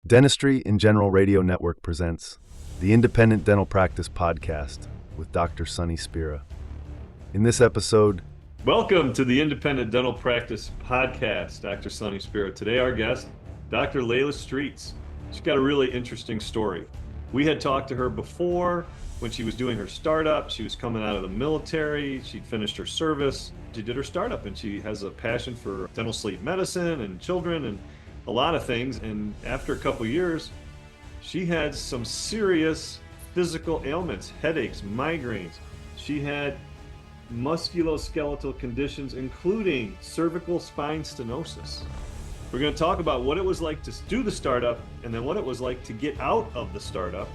Dentistry in General Radio Network presents the Independent Dental Practice Podcast with Dr. Sonny Spira. In this episode, welcome to the Independent Dental Practice Podcast, Dr. Sonny Spira. Today our guest, Dr. Lejla Straits. She's got a really interesting story. We had talked to her before when she was doing her startup. She was coming out of the military. She'd finished her service. She did her startup, and she has a passion for dental sleep medicine and children and a lot of things. And after a couple years, she had some serious physical ailments, headaches, migraines. She had musculoskeletal conditions, including cervical spine stenosis. We're going to talk about what it was like to do the startup and then what it was like to get out of the startup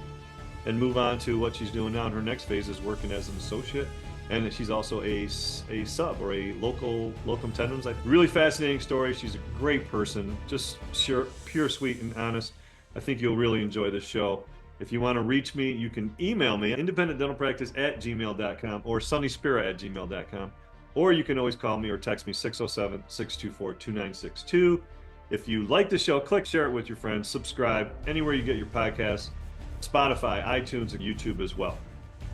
and move on to what she's doing now. In her next phase is working as an associate, and she's also a sub or a locum tenens. Like, really fascinating story. She's a great person, just pure, sweet, and honest. I think you'll really enjoy this show. If you want to reach me, you can email me, independentdentalpractice@gmail.com or sonnyspira@gmail.com. Or you can always call me or text me, 607-624-2962. If you like the show, click share it with your friends, subscribe anywhere you get your podcasts, Spotify, iTunes, and YouTube as well.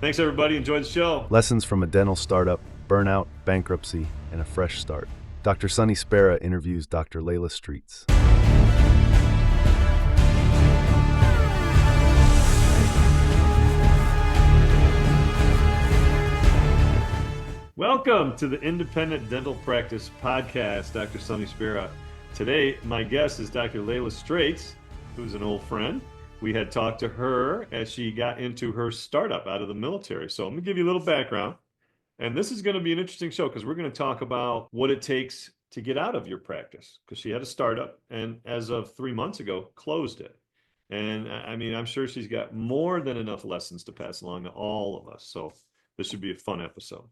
Thanks, everybody. Enjoy the show. lessons from a dental startup, burnout, bankruptcy, and a fresh start. Dr. Sonny Spira interviews Dr. Lejla Straits. Welcome to the Independent Dental Practice Podcast, Dr. Sonny Spira. Today, my guest is Dr. Lejla Straits, who's an old friend. We had talked to her as she got into her startup out of the military. So I'm going to give you a little background. And this is going to be an interesting show because we're going to talk about what it takes to get out of your practice, because she had a startup and as of 3 months ago, closed it. And I mean, I'm sure she's got more than enough lessons to pass along to all of us. So this should be a fun episode.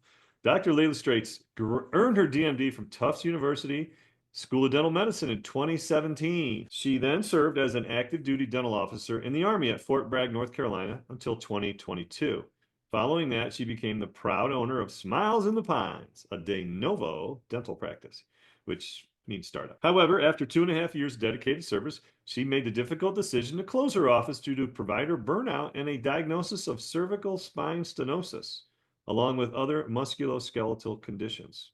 Dr. Lejla Straits earned her DMD from Tufts University School of Dental Medicine in 2017. She then served as an active duty dental officer in the Army at Fort Bragg, North Carolina until 2022. Following that, she became the proud owner of Smiles in the Pines, a de novo dental practice, which means startup. However, after 2.5 years of dedicated service, she made the difficult decision to close her office due to provider burnout and a diagnosis of cervical spine stenosis, along with other musculoskeletal conditions.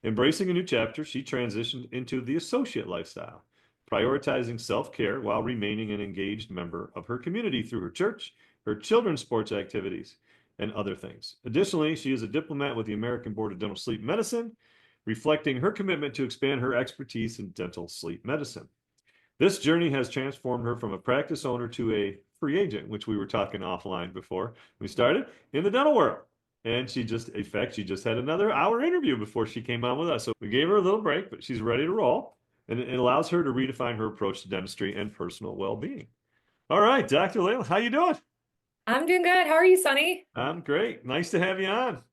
Embracing a new chapter, she transitioned into the associate lifestyle, prioritizing self-care while remaining an engaged member of her community through her church, her children's sports activities, and other things. Additionally, she is a diplomat with the American Board of Dental Sleep Medicine, reflecting her commitment to expand her expertise in dental sleep medicine. This journey has transformed her from a practice owner to a free agent, which we were talking offline before we started, in the dental world. And she just had another hour interview before she came on with us. So we gave her a little break, but she's ready to roll. And it allows her to redefine her approach to dentistry and personal well-being. All right, Dr. Lejla, how you doing? I'm doing good. How are you, Sonny? I'm great. Nice to have you on.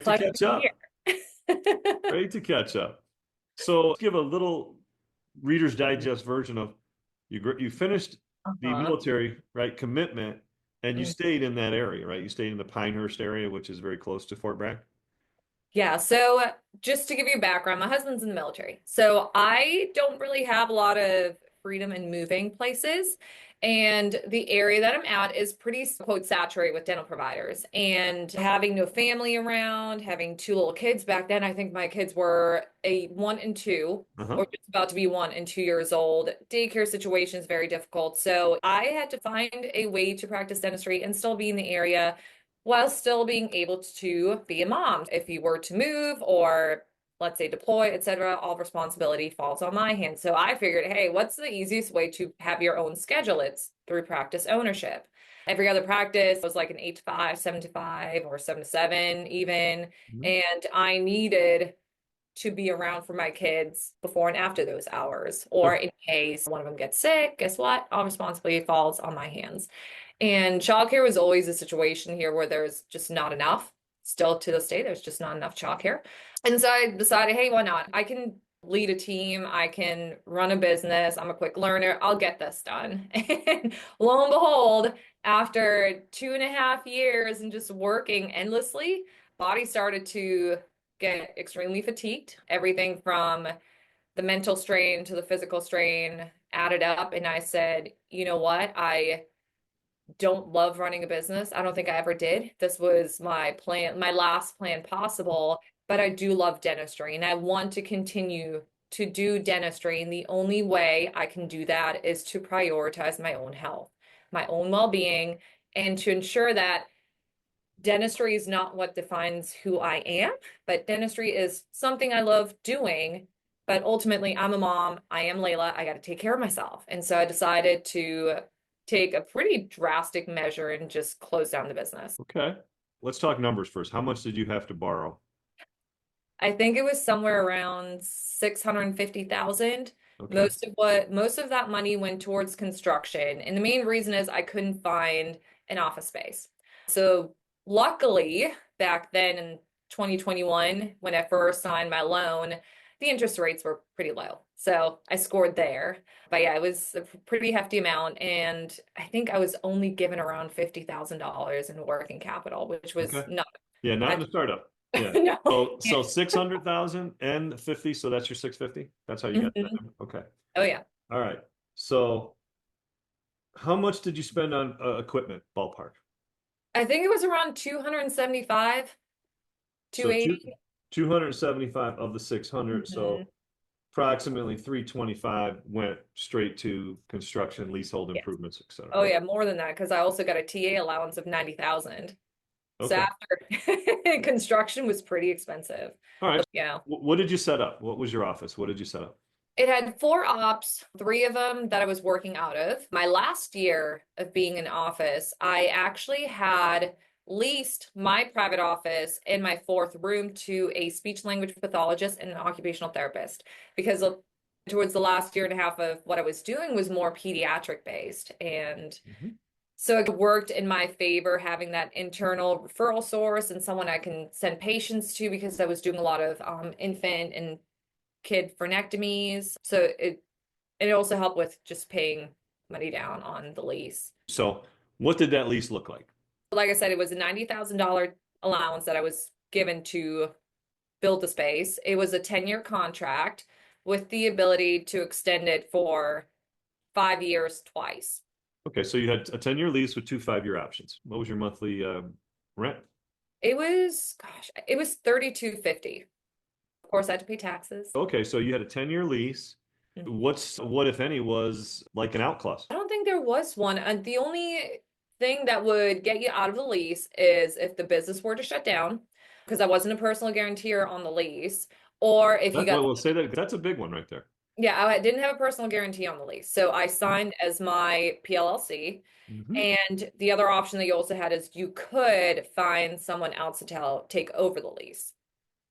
Pleasure To catch up. here. Great to catch up. So let's give a little Reader's Digest version of you finished the military, right, commitment. And you stayed in that area, right? You stayed in the Pinehurst area, which is very close to Fort Bragg. Yeah, so just to give you background, my husband's in the military. So I don't really have a lot of freedom in moving places. And the area that I'm at is pretty, quote, saturated with dental providers. And having no family around, having 2 little kids back then, I think my kids were 1 and 2, or just about to be 1 and 2 years old. Daycare situation is very difficult. So I had to find a way to practice dentistry and still be in the area while still being able to be a mom. If you were to move or, let's say, deploy, etc., all responsibility falls on my hands. So I figured, hey, what's the easiest way to have your own schedule? It's through practice ownership. Every other practice was like an 8 to 5, 7 to 5, or 7 to 7 even. And I needed to be around for my kids before and after those hours, or in case one of them gets sick, guess what? All responsibility falls on my hands. And childcare was always a situation here where there's just not enough. Still to this day, there's just not enough childcare. And so I decided, hey, why not? I can lead a team. I can run a business. I'm a quick learner. I'll get this done. And lo and behold, after 2.5 years and just working endlessly, body started to get extremely fatigued. Everything from the mental strain to the physical strain added up. And I said, you know what? I don't love running a business. I don't think I ever did. This was my plan, my last plan possible, but I do love dentistry and I want to continue to do dentistry. And the only way I can do that is to prioritize my own health, my own well-being, and to ensure that dentistry is not what defines who I am, but dentistry is something I love doing. But ultimately, I'm a mom. I am Lejla. I got to take care of myself. And so I decided to take a pretty drastic measure and just close down the business. Okay. Let's talk numbers first. How much did you have to borrow? I think it was somewhere around 650,000. Okay. Most of that money went towards construction. And the main reason is I couldn't find an office space. So luckily, back then in 2021, when I first signed my loan, the interest rates were pretty low. So I scored there. But yeah, it was a pretty hefty amount. And I think I was only given around $50,000 in working capital, which was Okay. not Yeah, not in much. the startup. Yeah. No. So 600,000 and 50, so that's your 650? That's how you got that Mhm. number. Okay. Oh yeah. All right. So how much did you spend on equipment, ballpark? I think it was around 275, So 280. 275 of the 600, so Mhm. approximately 325 went straight to construction, leasehold Yes. improvements, et cetera. Oh yeah, more than that because I also got a TA allowance of 90,000. So Okay. after construction was pretty expensive. All right. Yeah. What did you set up? What was your office? What did you set up? It had 4 ops, 3 of them that I was working out of. My last year of being in office, I actually had leased my private office in my fourth room to a speech language pathologist and an occupational therapist because towards the last year and a half of what I was doing was more pediatric based. And Mhm. so it worked in my favor having that internal referral source and someone I can send patients to because I was doing a lot of infant and kid frenectomies. So it also helped with just paying money down on the lease. So what did that lease look like? Like I said, it was a $90,000 allowance that I was given to build the space. It was a 10-year contract with the ability to extend it for 5 years twice. Okay, so you had a 10-year lease with two 5-year options. What was your monthly rent? It was, gosh, it was 3250. Of course, I had to pay taxes. Okay, so you had a 10-year lease. Mhm. What if any was like an out clause? I don't think there was one. And the only thing that would get you out of the lease is if the business were to shut down, because I wasn't a personal guarantor on the lease, or if you got, Well, we'll say that that's a big one right there. yeah, I didn't have a personal guarantee on the lease. So I signed as my PLLC. Mhm. And the other option that you also had is you could find someone else to take over the lease.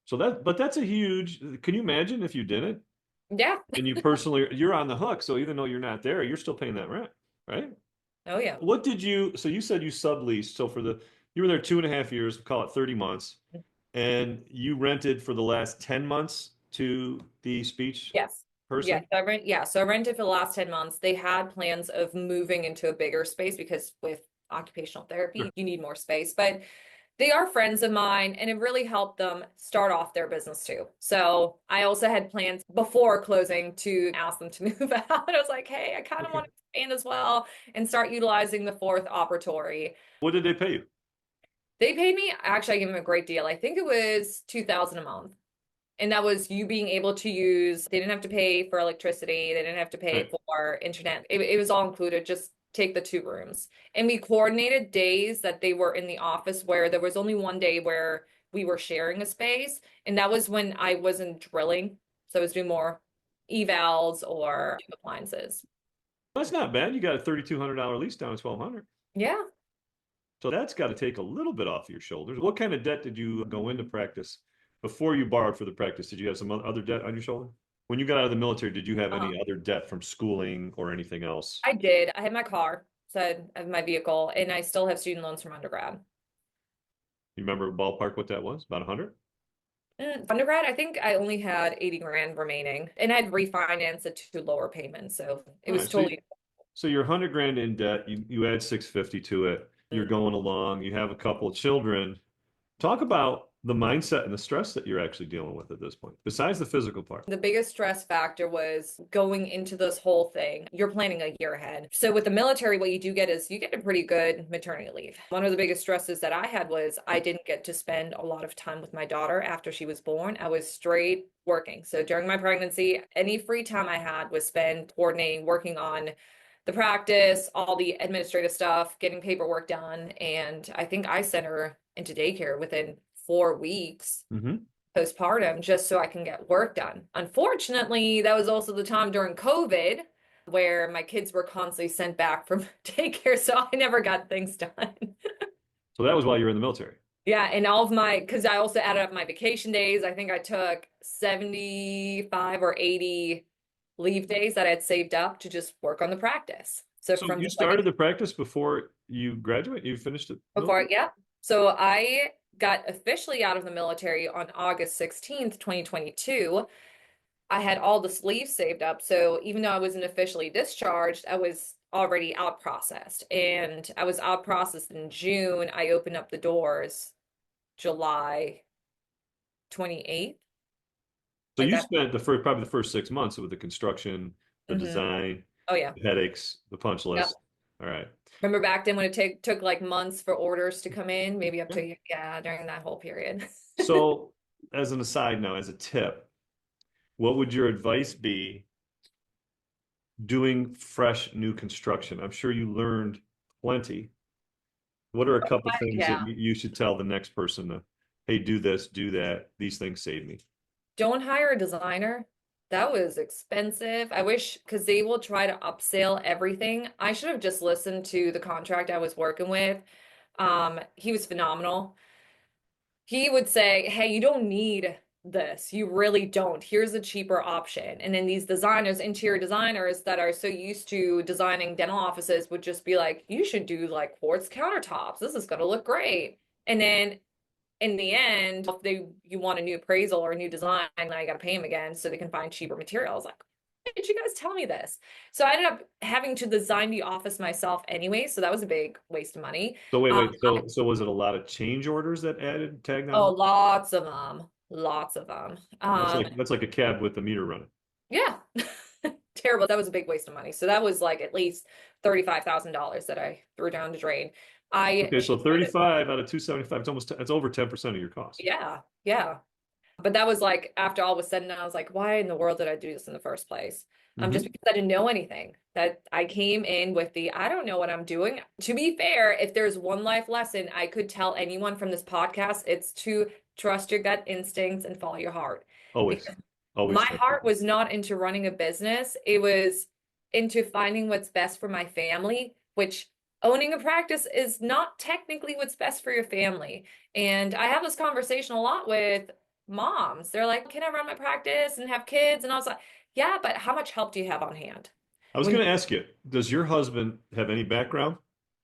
So but that's a huge, can you imagine if you didn't? Yeah. And you personally, you're on the hook. So even though you're not there, you're still paying that rent, right? Oh, yeah. So you said you subleased. So you were there 2.5 years, call it 30 months, and you rented for the last 10 months to the speech Yes. person? So I rented for the last 10 months. They had plans of moving into a bigger space because with occupational therapy, Sure. you need more space. But they are friends of mine, and it really helped them start off their business too. So I also had plans before closing to ask them to move out. I was like, hey, I kind of Okay. want to expand as well and start utilizing the fourth operatory. What did they pay you? They paid me, actually, I gave them a great deal. I think it was 2,000 a month. And that was you being able to use, they didn't have to pay for electricity, they didn't have to pay Right. for internet. It was all included, just take the 2 rooms. And we coordinated days that they were in the office where there was only one day where we were sharing a space. And that was when I wasn't drilling. So I was doing more evals or appliances. That's not bad. You got a $3,200 lease down to 1,200. Yeah. So that's got to take a little bit off your shoulders. What kind of debt did you go into practice before you borrowed for the practice? Did you have some other debt on your shoulder? When you got out of the military, did you have Uh, any other debt from schooling or anything else? I did. I had my car, so I have my vehicle, and I still have student loans from undergrad. You remember ballpark what that was? About 100? Undergrad, I think I only had 80 grand remaining and I'd refinance it to lower payments. So it All was right. So totally. so you're 100 grand in debt. You add 650 to it. You're going along. You have a couple of children. Talk about the mindset and the stress that you're actually dealing with at this point, besides the physical part? The biggest stress factor was going into this whole thing. You're planning a year ahead. So with the military, what you do get is you get a pretty good maternity leave. One of the biggest stresses that I had was I didn't get to spend a lot of time with my daughter after she was born. I was straight working. So during my pregnancy, any free time I had was spent coordinating, working on the practice, all the administrative stuff, getting paperwork done. And I think I sent her into daycare within 4 weeks postpartum just so I can get work done. Unfortunately, that was also the time during COVID where my kids were constantly sent back from daycare, so I never got things done. So that was while you were in the military. Yeah, and all of my, because I also added up my vacation days. I think I took 75 or 80 leave days that I had saved up to just work on the practice. So So from you just like started the practice before you graduate? You finished it? before, yeah. So I got officially out of the military on August 16th, 2022. I had all the leave saved up. So even though I wasn't officially discharged, I was already out processed. And I was out processed in June. I opened up the doors July 28th. So Like you that. spent probably the first 6 months with the construction, the design, Oh, yeah. the headaches, the punch Yep. list. All right. Remember back then when it took like months for orders to come in, maybe up Yeah. to, yeah, during that whole period. So as an aside now, as a tip, what would your advice be doing fresh new construction? I'm sure you learned plenty. What are a couple things that Yeah. you should tell the next person to, hey, do this, do that. These things save me. Don't hire a designer. That was expensive. I wish, because they will try to upsell everything. I should have just listened to the contract I was working with. He was phenomenal. He would say, hey, you don't need this. You really don't. Here's a cheaper option. And then these designers, interior designers that are so used to designing dental offices would just be like, you should do like quartz countertops. This is going to look great. And then in the end, if you want a new appraisal or a new design, now you got to pay them again so they can find cheaper materials. Like, why did you guys tell me this? So I ended up having to design the office myself anyway. So that was a big waste of money. So wait. So was it a lot of change orders that tagged Oh, on? lots of them. Lots of them. That's like a cab with the meter running. Yeah. Terrible. That was a big waste of money. So that was like at least $35,000 that I threw down the drain. Okay, so 35 out of 275, it's over 10% of your cost. Yeah, yeah. But that was like after all was said and done, I was like, why in the world did I do this in the first place? Just because I didn't know anything. That I came in with I don't know what I'm doing. To be fair, if there's one life lesson I could tell anyone from this podcast, it's to trust your gut instincts and follow your heart. Always. Because Always. my heart was not into running a business. It was into finding what's best for my family, which owning a practice is not technically what's best for your family. And I have this conversation a lot with moms. They're like, can I run my practice and have kids? And I was like, yeah, but how much help do you have on hand? I was going to ask you, does your husband have any background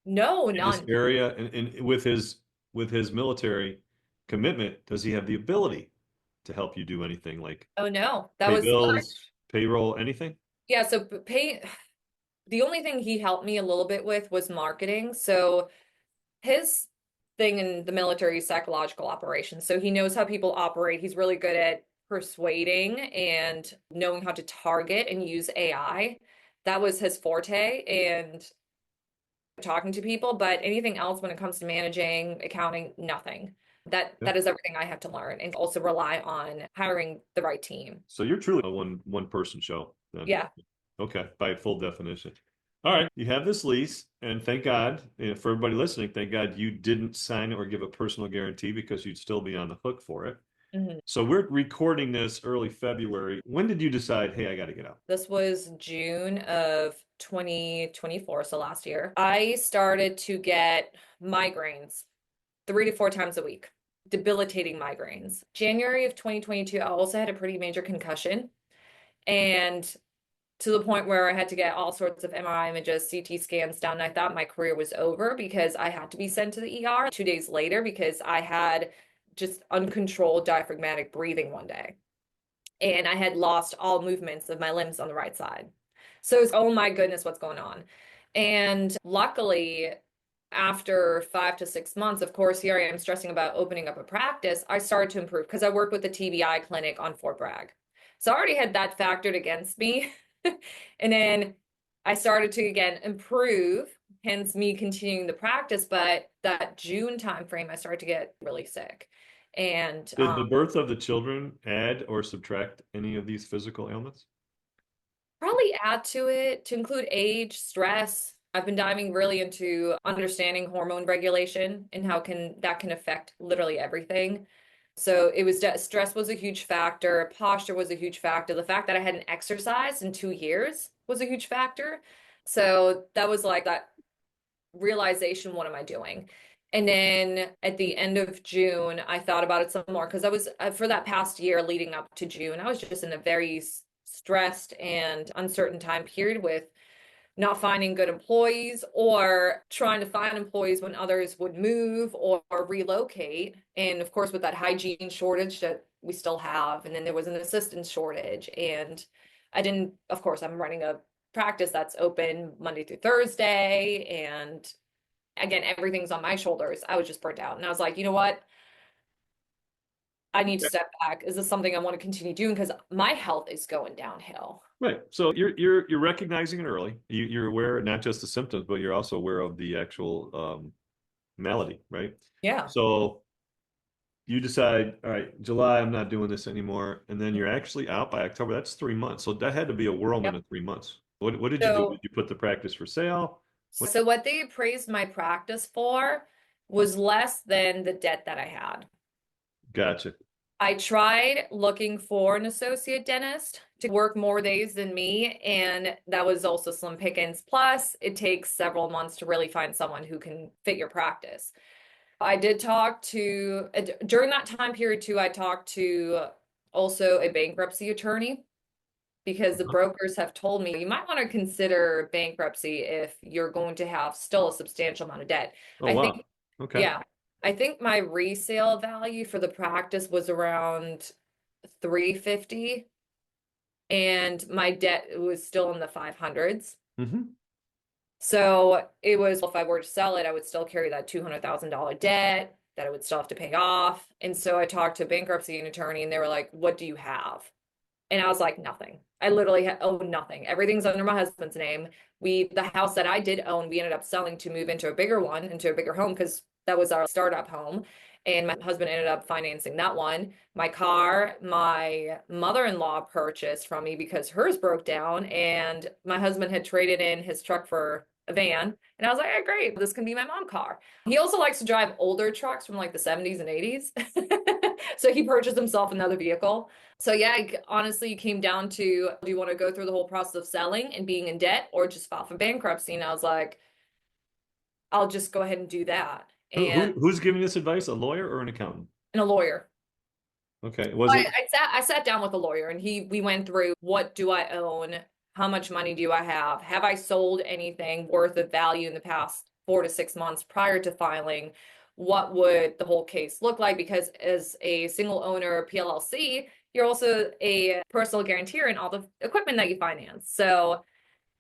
No, in this none. area? And with his military commitment, does he have the ability to help you do anything like Oh no, that pay was bills, payroll, anything? yeah. So the only thing he helped me a little bit with was marketing. So his thing in the military is psychological operations. So he knows how people operate. He's really good at persuading and knowing how to target and use AI. That was his forte and talking to people, but anything else when it comes to managing, accounting, nothing. That is everything I have to learn and also rely on hiring the right team. So you're truly a one person show then. Yeah. Okay, by full definition. All right, you have this lease, and thank God, for everybody listening, thank God you didn't sign it or give a personal guarantee because you'd still be on the hook for it. So we're recording this early February. When did you decide, hey, I got to get out? This was June of 2024, so last year. I started to get migraines 3 to 4 times a week, debilitating migraines. January of 2022, I also had a pretty major concussion. And to the point where I had to get all sorts of MRI images, CT scans done. I thought my career was over because I had to be sent to the ER 2 days later because I had just uncontrolled diaphragmatic breathing one day. And I had lost all movements of my limbs on the right side. So it's, oh my goodness, what's going on? And luckily, after 5 to 6 months, of course, here I am stressing about opening up a practice. I started to improve because I work with the TBI clinic on Fort Bragg. So I already had that factored against me. And then I started to again improve, hence me continuing the practice. But that June timeframe, I started to get really sick. And Did the birth of the children add or subtract any of these physical ailments? probably add to it to include age, stress. I've been diving really into understanding hormone regulation and how can that can affect literally everything. So it was stress was a huge factor, posture was a huge factor. The fact that I hadn't exercised in 2 years was a huge factor. So that was like that realization, what am I doing? And then at the end of June, I thought about it some more because I was for that past year leading up to June, I was just in a very stressed and uncertain time period with not finding good employees or trying to find employees when others would move or relocate. And of course, with that hygiene shortage that we still have, and then there was an assistant shortage. And I didn't, of course, I'm running a practice that's open Monday through Thursday. And again, everything's on my shoulders. I was just burnt out. And I was like, you know what? I need to step back. Is this something I want to continue doing? Because my health is going downhill. Right. So you're recognizing it early. You're aware not just the symptoms, but you're also aware of the actual malady, right? Yeah. So you decide, all right, July, I'm not doing this anymore, and then you're actually out by October. That's 3 months. So that had to be a whirlwind Yep. of 3 months. What did you do? So Did you put the practice for sale? So what they appraised my practice for was less than the debt that I had. Gotcha. I tried looking for an associate dentist to work more days than me, and that was also slim pickings. Plus, it takes several months to really find someone who can fit your practice. I did talk to, during that time period too, I talked to also a bankruptcy attorney because the Uh-huh. brokers have told me you might want to consider bankruptcy if you're going to have still a substantial amount of debt. Oh, I wow. think, Okay. yeah, I think my resale value for the practice was around 350 and my debt was still in the 500s. Mm-hmm. So it was, if I were to sell it, I would still carry that $200,000 debt that I would still have to pay off. And so I talked to a bankruptcy attorney and they were like, what do you have? And I was like, nothing. I literally own nothing. Everything's under my husband's name. The house that I did own, we ended up selling to move into a bigger one, into a bigger home, because that was our startup home. And my husband ended up financing that one. My car, my mother-in-law purchased from me because hers broke down, and my husband had traded in his truck for a van. And I was like, hey, great, this can be my mom car. He also likes to drive older trucks from like the 70s and 80s. So he purchased himself another vehicle. So yeah, honestly, it came down to, do you want to go through the whole process of selling and being in debt or just file for bankruptcy? And I was like, I'll just go ahead and do that. And Who's giving this advice? A lawyer or an accountant? a lawyer. Okay. Was it? I sat down with a lawyer and we went through, what do I own? How much money do I have? Have I sold anything worth of value in the past 4 to 6 months prior to filing? What would the whole case look like? Because as a single owner PLLC, you're also a personal guarantor in all the equipment that you finance. So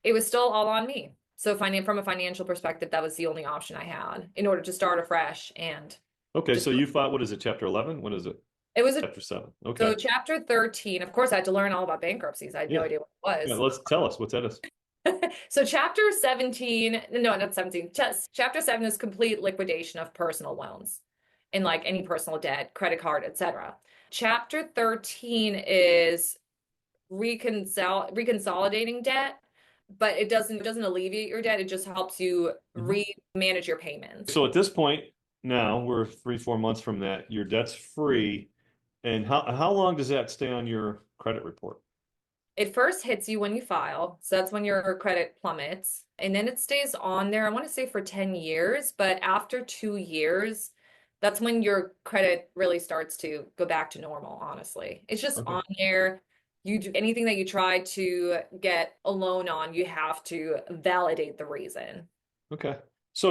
it was still all on me. So from a financial perspective, that was the only option I had in order to start afresh. And Okay. just, So you fought, what is it, Chapter 11? What is it? it was Chapter 7. Okay. so chapter 13, of course, I had to learn all about bankruptcies. I had no Yeah. idea what it Yeah. was. Let's tell us what's that is. So chapter 17, no, not 17. Chapter 7 is complete liquidation of personal loans and like any personal debt, credit card, etc. Chapter 13 is reconsolidating debt, but it doesn't alleviate your debt. It just helps you manage your payments. So at this point, now we're 3, 4 months from that. Your debt's free. And how long does that stay on your credit report? It first hits you when you file. So that's when your credit plummets. And then it stays on there, I want to say for 10 years. But after 2 years, that's when your credit really starts to go back to normal, honestly. It's just Okay. on there. You do anything that you try to get a loan on, you have to validate the reason. Okay. So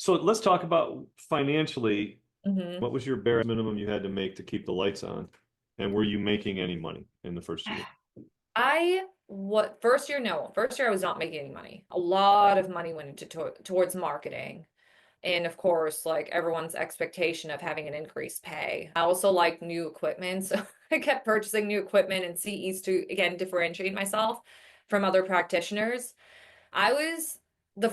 let's talk about financially. Mhm. What was your bare minimum you had to make to keep the lights on? And were you making any money in the first year? First year, no. First year, I was not making any money. A lot of money went into towards marketing. And of course, like everyone's expectation of having an increased pay. I also like new equipment. So I kept purchasing new equipment and CEs to, again, differentiate myself from other practitioners. I was the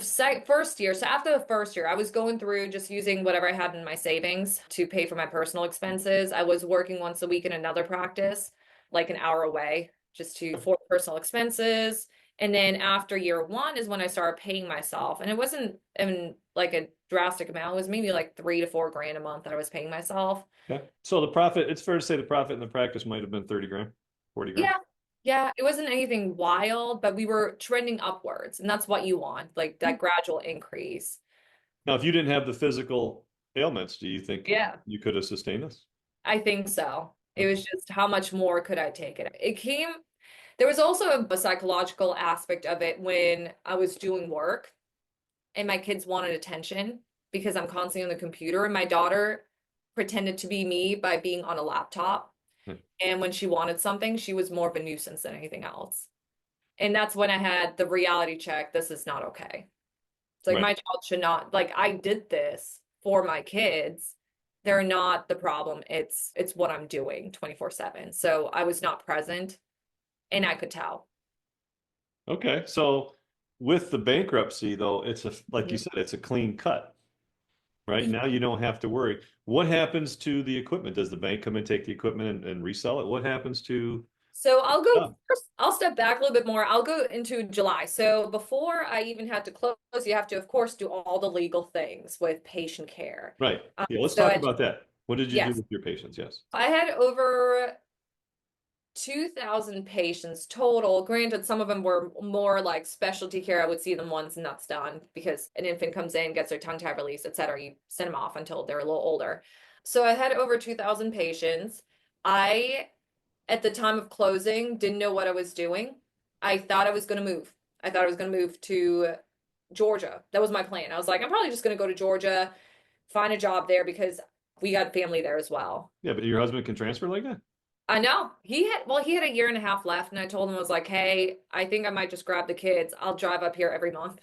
first year. So after the first year, I was going through just using whatever I had in my savings to pay for my personal expenses. I was working once a week in another practice, like an hour away, just to for personal expenses. And then after year one is when I started paying myself. And it wasn't in like a drastic amount. It was maybe like 3 to 4 grand a month that I was paying myself. Okay. So the profit, it's fair to say the profit in the practice might have been 30 grand, 40 grand. Yeah. Yeah, it wasn't anything wild, but we were trending upwards, and that's what you want, like that gradual increase. Now, if you didn't have the physical ailments, do you think Yeah, you could have sustained this? I think so. It Okay. was just how much more could I take it? There was also a psychological aspect of it when I was doing work and my kids wanted attention because I'm constantly on the computer, and my daughter pretended to be me by being on a laptop. Hmm. And when she wanted something, she was more of a nuisance than anything else. And that's when I had the reality check. This is not okay. It's like Right. my child should not, like I did this for my kids. They're not the problem. It's what I'm doing 24/7. So I was not present and I could tell. Okay. So with the bankruptcy, though, it's like you said, it's a clean cut, right? Now you don't have to worry. What happens to the equipment? Does the bank come and take the equipment and resell it? What happens to So I'll go stuff? first, I'll step back a little bit more. I'll go into July. So before I even had to close, you have to, of course, do all the legal things with patient care. Right. Yeah, let's So talk about that. What did you do yes, with your patients? Yes. I had over 2,000 patients total. Granted, some of them were more like specialty care. I would see them once and that's done because an infant comes in, gets their tongue tied release, etc. You send them off until they're a little older. So I had over 2,000 patients. I, at the time of closing, didn't know what I was doing. I thought I was going to move. I thought I was going to move to Georgia. That was my plan. I was like, I'm probably just going to go to Georgia, find a job there because we got family there as well. Yeah, but your husband can transfer like that? I know. He had a year and a half left, and I told him, I was like, hey, I think I might just grab the kids. I'll drive up here every month.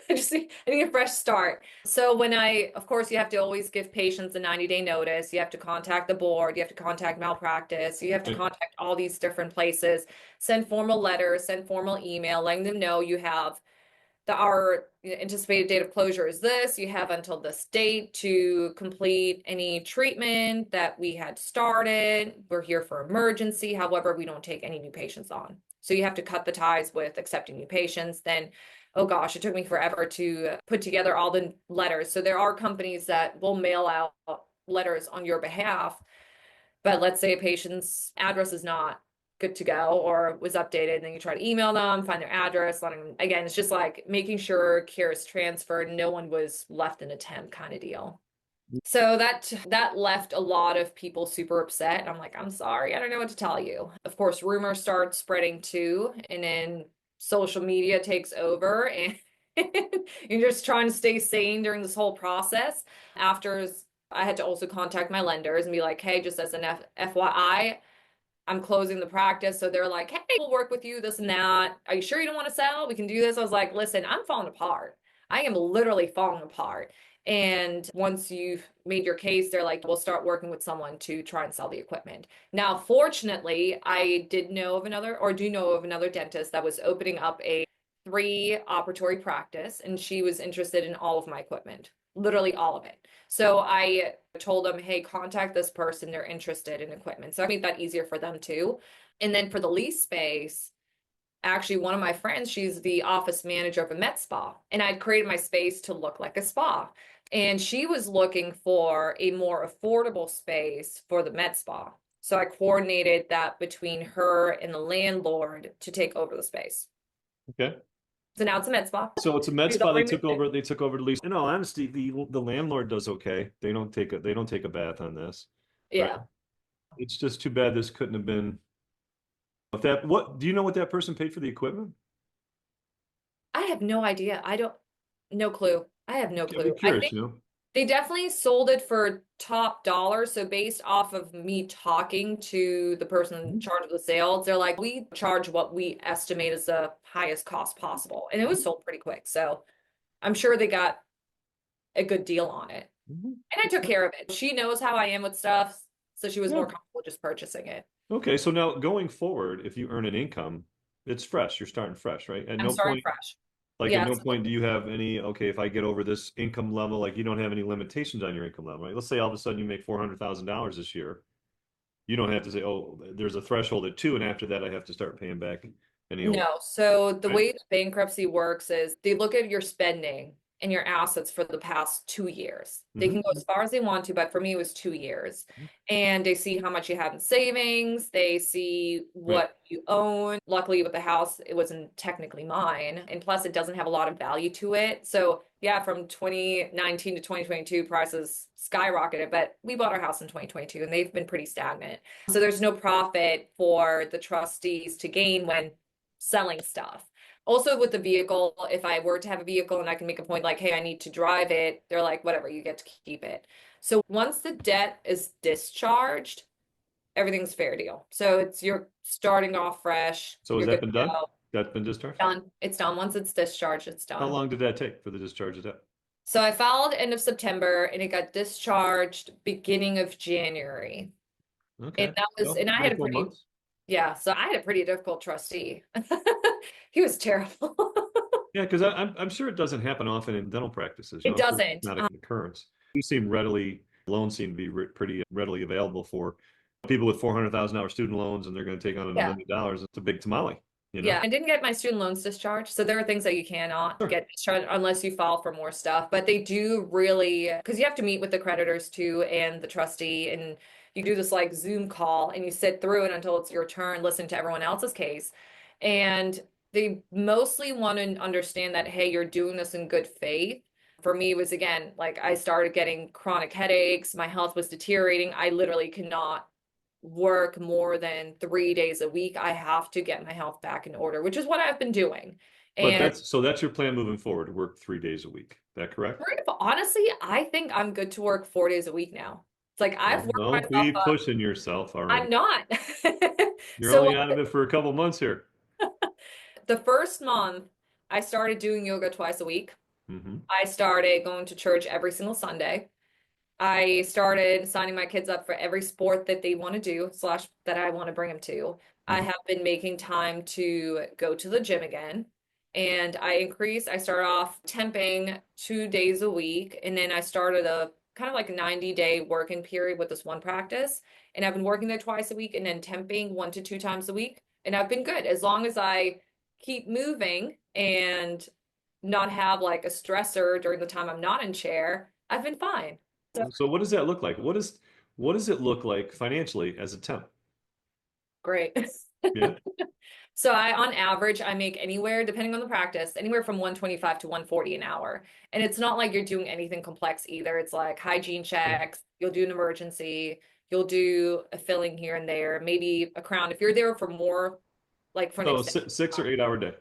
I need a fresh start. So of course, you have to always give patients a 90-day notice. You have to contact the board. You have to contact malpractice. You have to Right. contact all these different places, send formal letters, send formal email, letting them know you have our anticipated date of closure is this. You have until this date to complete any treatment that we had started. We're here for emergency. However, we don't take any new patients on. So you have to cut the ties with accepting new patients. Then, oh gosh, it took me forever to put together all the letters. So there are companies that will mail out letters on your behalf. But let's say a patient's address is not good to go or was updated, and then you try to email them, find their address, letting them, again, it's just like making sure care is transferred, no one was left in a temp kind of deal. So that left a lot of people super upset. And I'm like, I'm sorry, I don't know what to tell you. Of course, rumors start spreading too, and then social media takes over, and you're just trying to stay sane during this whole process. After I had to also contact my lenders and be like, hey, just as an FYI, I'm closing the practice. So they're like, hey, we'll work with you, this and that. Are you sure you don't want to sell? We can do this. I was like, listen, I'm falling apart. I am literally falling apart. And once you've made your case, they're like, we'll start working with someone to try and sell the equipment. Now, fortunately, I do know of another dentist that was opening up a 3 operatory practice, and she was interested in all of my equipment, literally all of it. So I told them, hey, contact this person. They're interested in equipment. So I made that easier for them too. And then for the lease space, actually, one of my friends, she's the office manager of a med spa, and I'd created my space to look like a spa. And she was looking for a more affordable space for the med spa. So I coordinated that between her and the landlord to take over the space. Okay. So now it's a med spa. So it's a med She's spa. They already took moved over. in. They took over the lease. In all honesty, the landlord does okay. They don't take a bath on this. Right. Yeah. It's just too bad this couldn't have been. If that what do you know what that person paid for the equipment? I have no idea. No clue. I have no Yeah, I'd be clue. I curious, think they definitely sold it for top dollar. So based off of me talking to the person in charge of the sales, they're like, we charge what we estimate is the highest cost possible. And it was sold pretty quick. So I'm sure they got a good deal on it. Mhm. And I took care of it. She knows how I am with stuff, so she was Yeah. more comfortable just purchasing it. Okay, so now going forward, if you earn an income, it's fresh. You're starting fresh, right? At I'm no starting point, fresh. like at Yeah. no point do you have any, okay, if I get over this income level, like you don't have any limitations on your income level, right? Let's say all of a sudden you make $400,000 this year. You don't have to say, oh, there's a threshold at two, and after that I have to start paying back any old, No. So the right? way the bankruptcy works is they look at your spending and your assets for the past 2 years. They Hmm. can go as far as they want to, but for me, it was 2 years. And they see how much you have in savings. They see Right. what you own. Luckily, with the house, it wasn't technically mine. And plus, it doesn't have a lot of value to it. So, yeah, from 2019 to 2022, prices skyrocketed. But we bought our house in 2022 and they've been pretty stagnant. So, there's no profit for the trustees to gain when selling stuff. Also with the vehicle, if I were to have a vehicle and I can make a point like, hey, I need to drive it, they're like, whatever, you get to keep it. So once the debt is discharged, everything's fair deal. So you're starting off fresh. So has You're that good been to done? go. That's been discharged? Done. It's done. Once it's discharged, it's How done. long did that take for the discharge of debt? So I filed end of September and it got discharged beginning of January. Okay. And I had a 3 or 4 pretty, months. yeah, so I had a pretty difficult trustee. He was terrible. Yeah, because I'm sure it doesn't happen often in dental practices. It It's doesn't. not an occurrence. Loans seem to be pretty readily available for people with $400,000 student loans, and they're going to take on $1 Yeah. million. It's a big tamale, Yeah, I didn't get my student loans discharged. So there are things that you cannot Sure. get discharged unless you file for more stuff. But they do really, because you have to meet with the creditors too and the trustee, and you do this like Zoom call and you sit through it until it's your turn, listen to everyone else's case. And they mostly want to understand that, hey, you're doing this in good faith. For me, it was again, like I started getting chronic headaches, my health was deteriorating. I literally cannot work more than 3 days a week. I have to get my health back in order, which is what I've been doing. But And that's your plan moving forward, to work 3 days a week. Is that correct? honestly, I think I'm good to work 4 days a week now. It's like I've Well, worked don't myself be up. pushing yourself already. I'm not. You're So only out of it for a couple months here. the first month, I started doing yoga twice a week. Hmm. I started going to church every single Sunday. I started signing my kids up for every sport that they want to do, slash that I want to bring them to. I Hmm. have been making time to go to the gym again. And I started off temping 2 days a week. And then I started a kind of like a 90-day working period with this one practice. And I've been working there twice a week and then temping 1 to 2 times a week. And I've been good as long as I keep moving and not have like a stressor during the time I'm not in chair. I've been fine. So what does that look like? What does it look like financially as a temp? Great. Yeah. So on average, I make anywhere, depending on the practice, anywhere from 125 to 140 an hour. And it's not like you're doing anything complex either. It's like hygiene checks, you'll do an emergency, you'll do a filling here and there, maybe a crown. If you're there for more, like for an So extension, 6 or 8 hour day.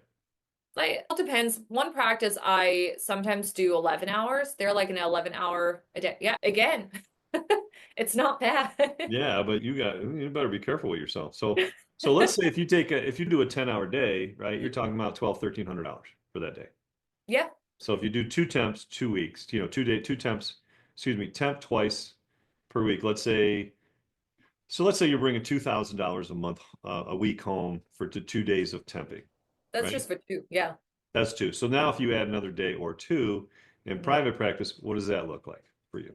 like it depends. One practice, I sometimes do 11 hours. They're like an 11-hour a day. Yeah, again, it's not bad. Yeah, but you better be careful with yourself. So let's say if you do a 10-hour day, right, you're talking about 1,200 to 1,300 hours for that day. Yeah. So if you do two temps, 2 weeks, 2 temps, excuse me, temp twice per week. Let's say you're bringing $2,000 a month, a week home for 2 days of temping, That's right? just for two. Yeah. That's two. So now if you add another day or two in Mhm. private practice, what does that look like for you?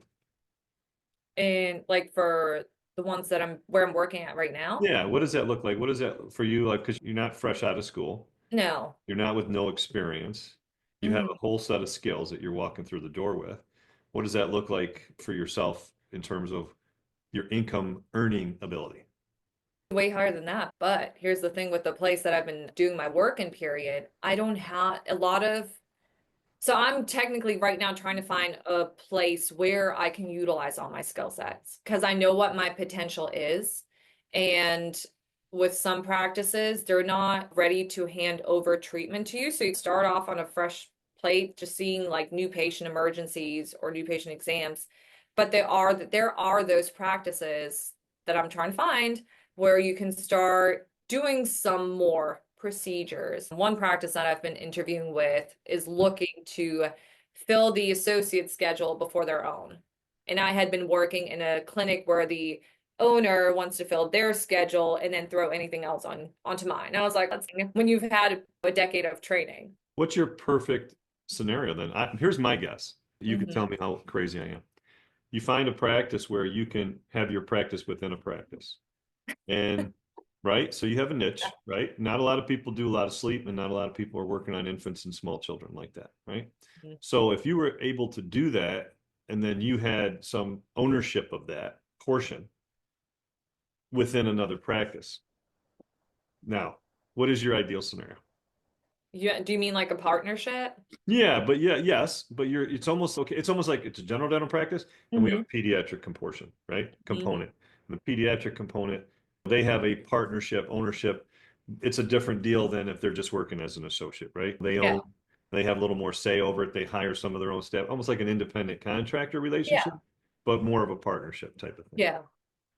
And like for the ones that where I'm working at right now? Yeah, what does that look like? What is that for you? Like, because you're not fresh out of school, No. you're not with no experience, you have Mhm. a whole set of skills that you're walking through the door with. What does that look like for yourself in terms of your income earning ability? Way higher than that. But here's the thing with the place that I've been doing my work in period, I don't have a lot of, so I'm technically right now trying to find a place where I can utilize all my skill sets because I know what my potential is. And with some practices, they're not ready to hand over treatment to you. So you start off on a fresh plate, just seeing like new patient emergencies or new patient exams. But there are those practices that I'm trying to find where you can start doing some more procedures. One practice that I've been interviewing with is looking to fill the associate schedule before their own. And I had been working in a clinic where the owner wants to fill their schedule and then throw anything else onto mine. And I was like, that's when you've had a decade of training. What's your perfect scenario then? Here's my guess. You can tell me how crazy I am. You find a practice where you can have your practice within a practice. And right, so you have a niche, right? Not a lot of people do a lot of sleep, and not a lot of people are working on infants and small children like that, right? So if you were able to do that, and then you had some ownership of that portion within another practice. Now, what is your ideal scenario? Yeah, do you mean like a partnership? Yeah, but yes, but it's almost okay. It's almost like it's a general dental practice, and we have a pediatric component, right? Component. And the pediatric component, they have a partnership ownership. It's a different deal than if they're just working as an associate, right? They have a little more say over it. They hire some of their own staff, almost like an independent contractor relationship, but more of a partnership type of thing. Yeah.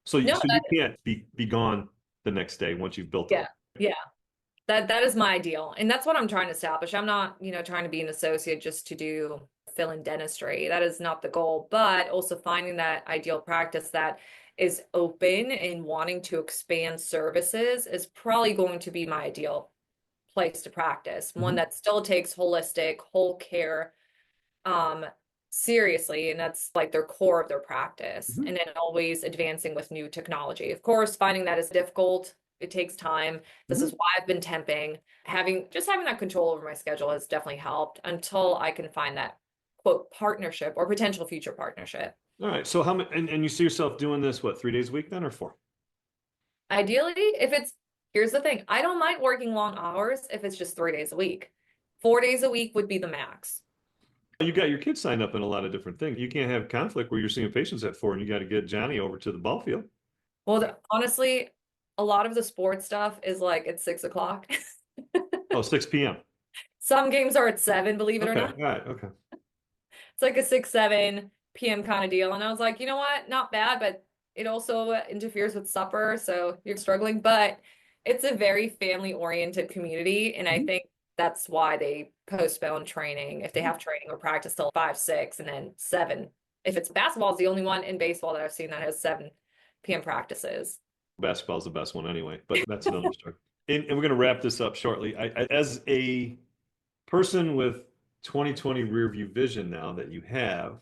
So you can't be gone the next day once you've built it. Yeah. That is my ideal. And that's what I'm trying to establish. I'm not, trying to be an associate just to do fill in dentistry. That is not the goal, but also finding that ideal practice that is open and wanting to expand services is probably going to be my ideal place to practice. One that still takes holistic, whole care seriously, and that's like their core of their practice. And then always advancing with new technology. Of course, finding that is difficult. It takes time. This is why I've been temping. Having that control over my schedule has definitely helped until I can find that quote partnership or potential future partnership. All right. So how many, and you see yourself doing this, what, 3 days a week then, or 4? Ideally, here's the thing, I don't mind working long hours if it's just 3 days a week. 4 days a week would be the max. You got your kids signed up in a lot of different things. You can't have conflict where you're seeing patients at 4 and you got to get Johnny over to the ball field. Well, honestly, a lot of the sports stuff is like at 6 o'clock. Oh, 6 p.m. Some games are at 7, believe it or not. All right. Okay. It's like a 6, 7 p.m. kind of deal. And I was like, you know what? Not bad, but it also interferes with supper. So you're struggling, but it's a very family oriented community. And I think that's why they postpone training. If they have training or practice till 5, 6, and then 7. If it's basketball, it's the only one in baseball that I've seen that has 7 p.m. practices. Basketball is the best one anyway, but that's another story. And we're going to wrap this up shortly. I, as a person with 2020 rear view vision now that you have,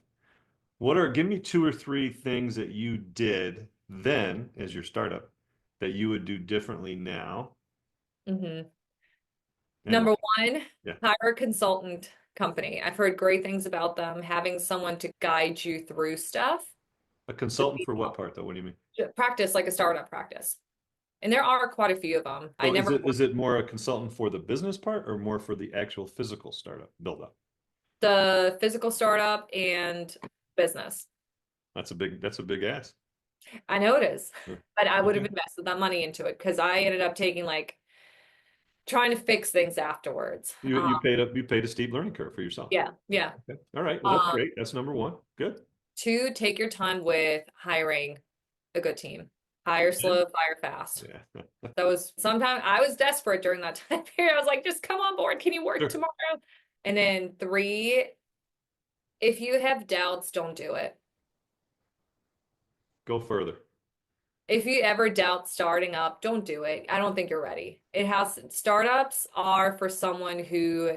give me 2 or 3 things that you did then as your startup that you would do differently now? Number 1, hire a consultant company. I've heard great things about them, having someone to guide you through stuff. A consultant for what part though? What do you mean? Practice, like a startup practice. And there are quite a few of them. So is it more a consultant for the business part or more for the actual physical startup build up? The physical startup and business. That's a big ask. I know it is, but I would have invested that money into it because I ended up taking trying to fix things afterwards. You paid a steep learning curve for yourself. Yeah. Okay. All right. Well, that's great. That's number 1. Good. 2, take your time with hiring a good team. Hire slow, fire fast. Yeah. That was sometimes I was desperate during that time period. I was like, just come on board. Can you work tomorrow? And then 3, if you have doubts, don't do it. Go further. If you ever doubt starting up, don't do it. I don't think you're ready. Startups are for someone who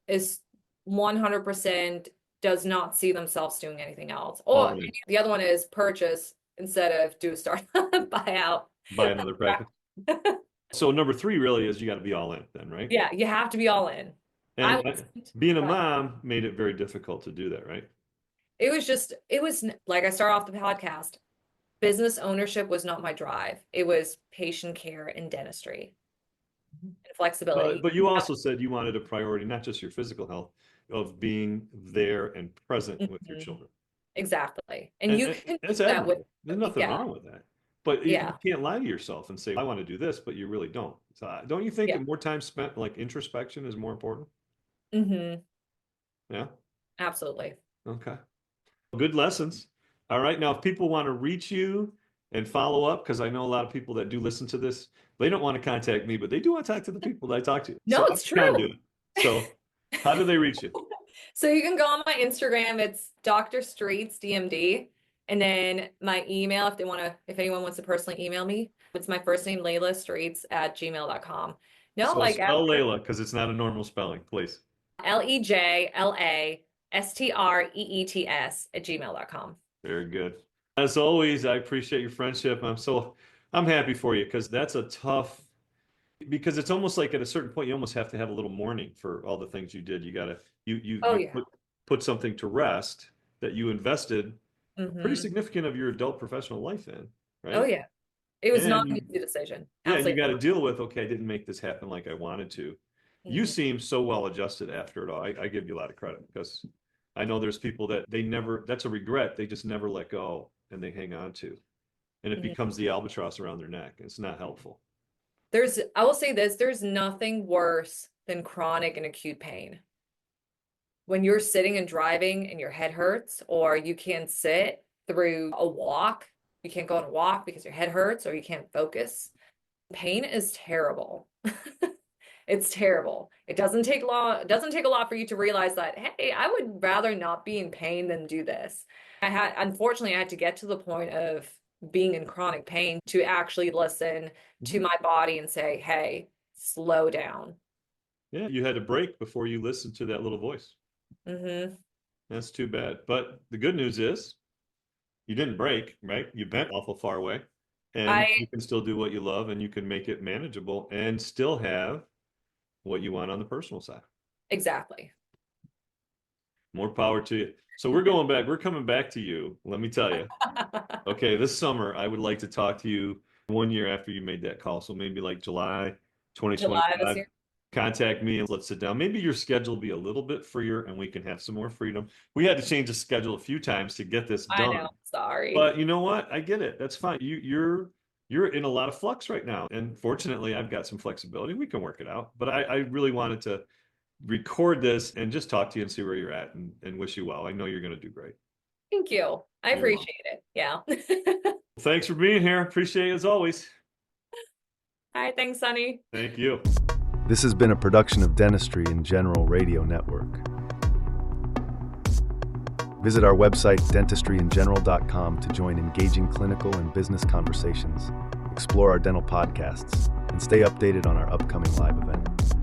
is 100% does not see themselves doing anything else. Or the other one is purchase instead of do a startup, buy out. Buy another practice. So number 3 really is you got to be all in then, right? Yeah, you have to be all in. And being a mom made it very difficult to do that, right? It was like I started off the podcast. Business ownership was not my drive. It was patient care and dentistry and flexibility. But you also said you wanted a priority, not just your physical health, of being there and present with your children. Exactly. And you can do that with, there's nothing wrong with that. But you can't lie to yourself and say, I want to do this, but you really don't. So don't you think that more time spent introspection is more important? Yeah. Absolutely. Okay. Good lessons. All right. Now, if people want to reach you and follow up, because I know a lot of people that do listen to this, they don't want to contact me, but they do want to talk to the people that I talk to. No, it's true. So how do they reach you? So you can go on my Instagram. It's Dr. Straits DMD. And then my email, if anyone wants to personally email me, it's my first name, Lejla Straits at gmail.com. No, So like spell after Layla because it's not a normal spelling, please. LEJLASTREETS at gmail.com. Very good. As always, I appreciate your friendship. I'm happy for you because that's a tough, because it's almost like at a certain point you almost have to have a little mourning for all the things you did. You gotta Oh, you yeah. put something to rest that you invested a pretty Hmm. significant of your adult professional life in, Oh, right? yeah. It was not And an easy decision. yeah, you Absolutely got to not. deal with, okay, I didn't make this happen like I wanted to. You Mhm. seem so well adjusted after it all. I give you a lot of credit because I know there's people that they never, that's a regret. They just never let go and they hang on to. And it Mhm. becomes the albatross around their neck. It's not helpful. I will say this, there's nothing worse than chronic and acute pain. When you're sitting and driving and your head hurts, or you can't sit through a walk, you can't go on a walk because your head hurts or you can't focus. Pain is terrible. It's terrible. It doesn't take a lot for you to realize that, hey, I would rather not be in pain than do this. Unfortunately, I had to get to the point of being in chronic pain to actually listen to Mhm. my body and say, hey, slow down. Yeah, you had to break before you listened to that little voice. Hmm. That's too bad. But the good news is you didn't break, right? You bent awful far away and I you can still do what you love and you can make it manageable and still have what you want on the personal side. exactly. More power to you. So we're coming back to you. Let me tell you. Okay, this summer I would like to talk to you 1 year after you made that call. So maybe like July July this 2025. year. Contact me and let's sit down. Maybe your schedule will be a little bit freer and we can have some more freedom. We had to change the schedule a few times to get this I know. done. Sorry. But you know what? I get it. That's fine. You're in a lot of flux right now. And fortunately, I've got some flexibility. We can work it out. But I really wanted to record this and just talk to you and see where you're at and wish you well. I know you're going to do great. Thank you. I You're welcome. appreciate it. Yeah. Thanks for being here. Appreciate it as always. All right. Thanks, Sonny. Thank you. This has been a production of Dentistry in General Radio Network. Visit our website, dentistryingeneral.com, to join engaging clinical and business conversations, explore our dental podcasts, and stay updated on our upcoming live event.